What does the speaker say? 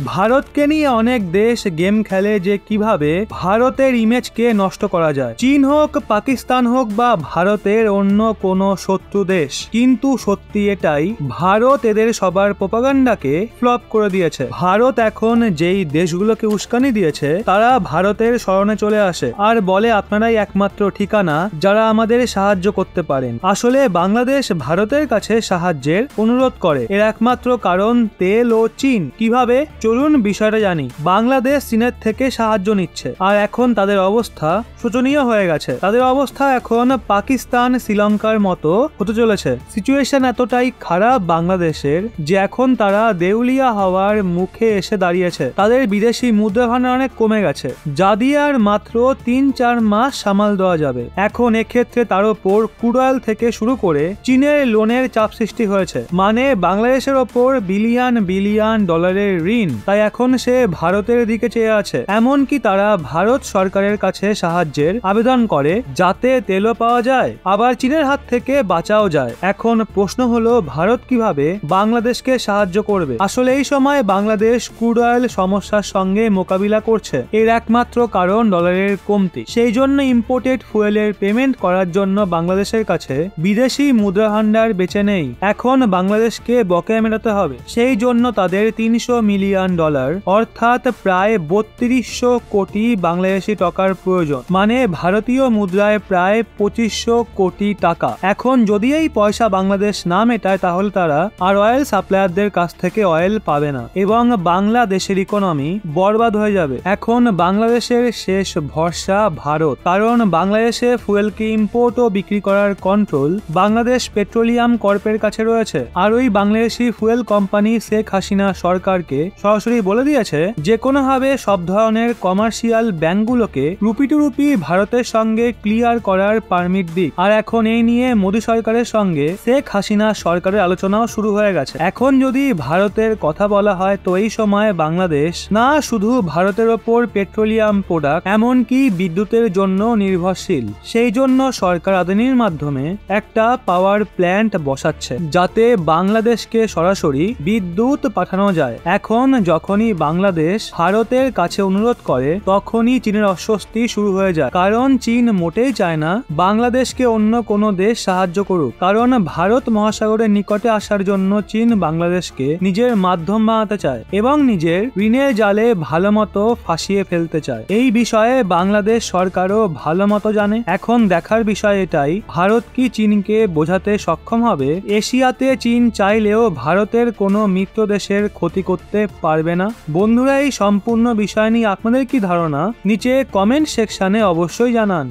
ভারতকে নিয়ে অনেক দেশ গেম খেলে যে কিভাবে ভারতের ইমেজকে নষ্ট করা যায়। চীন হোক, পাকিস্তান হোক বা ভারতের অন্য কোনো শত্রু দেশ, কিন্তু সত্যি এটাই, ভারত এদের সবার প্রোপাগান্ডাকে ফ্লপ করে দিয়েছে। ভারত এখন যেই দেশগুলোকে উস্কানি দিয়েছে তারা ভারতের শরণে চলে আসে আর বলে আপনারাই একমাত্র ঠিকানা যারা আমাদের সাহায্য করতে পারেন। আসলে বাংলাদেশ ভারতের কাছে সাহায্যের অনুরোধ করে, এর একমাত্র কারণ তেল ও চীন। কিভাবে? চলুন বিষয়টা জানি। বাংলাদেশ চীনের থেকে সাহায্য নিচ্ছে আর এখন তাদের অবস্থা শোচনীয় হয়ে গেছে। তাদের অবস্থা এখন পাকিস্তান, শ্রীলঙ্কার মতো হতে চলেছে। সিচুয়েশন এতটাই খারাপ বাংলাদেশের যে এখন তারা দেউলিয়া হওয়ার মুখে এসে দাঁড়িয়েছে। তাদের বিদেশি মুদ্রা ভান্ডার অনেক কমে গেছে, যা দিয়ে আর মাত্র ৩-৪ মাস সামাল দেওয়া যাবে। এখন এক্ষেত্রে তার ওপর ক্রুড অয়েল থেকে শুরু করে চীনের লোনের চাপ সৃষ্টি হয়েছে, মানে বাংলাদেশের ওপর বিলিয়ন বিলিয়ন ডলারের ঋণ। তাই এখন সে ভারতের দিকে চেয়ে আছে। এমনকি তারা ভারত সরকারের কাছে সাহায্যের আবেদন করে যাতে তেলও পাওয়া যায়, আবার চীনের হাত থেকে বাঁচাও যায়। এখন প্রশ্ন হলো ভারত কিভাবে বাংলাদেশকে সাহায্য করবে? আসলে এই সময় বাংলাদেশ ক্রুড অয়েল সমস্যার সঙ্গে মোকাবিলা করছে। এর একমাত্র কারণ ডলারের কমতি। সেই জন্য ইম্পোর্টেড ফুয়েলের পেমেন্ট করার জন্য বাংলাদেশের কাছে বিদেশি মুদ্রা ভান্ডার বেঁচে নেই। এখন বাংলাদেশকে বকেয়া মেটাতে হবে। সেই জন্য তাদের ৩০০ মিলিয়ন ডলার অর্থাৎ প্রায় ৩২০০ কোটি বাংলাদেশি টাকার প্রয়োজন, মানে ভারতীয় মুদ্রায় প্রায় ২৫০০ কোটি টাকা। এখন যদি এই পয়সা বাংলাদেশ না মেটায় তাহলে তারা আর অয়েল সাপ্লায়ারদের কাছ থেকে অয়েল পাবে না এবং বাংলাদেশের ইকোনমি বরবাদ হয়ে যাবে। এখন বাংলাদেশের শেষ ভরসা ভারত, কারণ বাংলাদেশে ফুয়েলকে ইম্পোর্ট ও বিক্রি করার কন্ট্রোল বাংলাদেশ পেট্রোলিয়াম কর্পের কাছে রয়েছে। আর ওই বাংলাদেশি ফুয়েল কোম্পানি শেখ হাসিনা সরকারকে সরাসরি বলে দিয়েছে যে কোনোভাবে সব ধরনের কমার্শিয়াল ব্যাংকগুলোকে রুপি টু রুপি ভারতের সঙ্গে ক্লিয়ার করার পারমিট দিক। আর এখন এই নিয়ে মোদী সরকারের সঙ্গে শেখ হাসিনা সরকারের আলোচনাও শুরু হয়ে গেছে। এখন যদি ভারতের কথা বলা হয় তো এই সময় বাংলাদেশ না শুধু ভারতের ওপর পেট্রোলিয়াম প্রোডাক্ট, এমনকি বিদ্যুতের জন্য নির্ভরশীল। সেই জন্য সরকার আদানির মাধ্যমে একটা পাওয়ার প্ল্যান্ট বসাচ্ছে যাতে বাংলাদেশকে সরাসরি বিদ্যুৎ পাঠানো যায়। এখন যখনই বাংলাদেশ ভারতের কাছে অনুরোধ করে তখনই চীনের অস্বস্তি শুরু হয়ে যায়, কারণ চীন মোটেই চায় না বাংলাদেশকে অন্য কোনো দেশ সাহায্য করুক। কারণ ভারত মহাসাগরের নিকটে আসার জন্য চীন বাংলাদেশকে নিজের মাধ্যম বানাতে চায় এবং নিজের ঋণের জালে ভালো মতো ফাঁসিয়ে ফেলতে চায়। এই বিষয়ে বাংলাদেশ সরকারও ভালো মতো জানে। এখন দেখার বিষয় এটাই, ভারত কি চীনকে বোঝাতে সক্ষম হবে? এশিয়াতে চীন চাইলেও ভারতের কোনো মিত্র দেশের ক্ষতি করতে পারবে না। বন্ধুরা, এই সম্পূর্ণ বিষয় নিয়ে আপনাদের কি ধারণা নিচে কমেন্ট সেকশনে অবশ্যই জানান।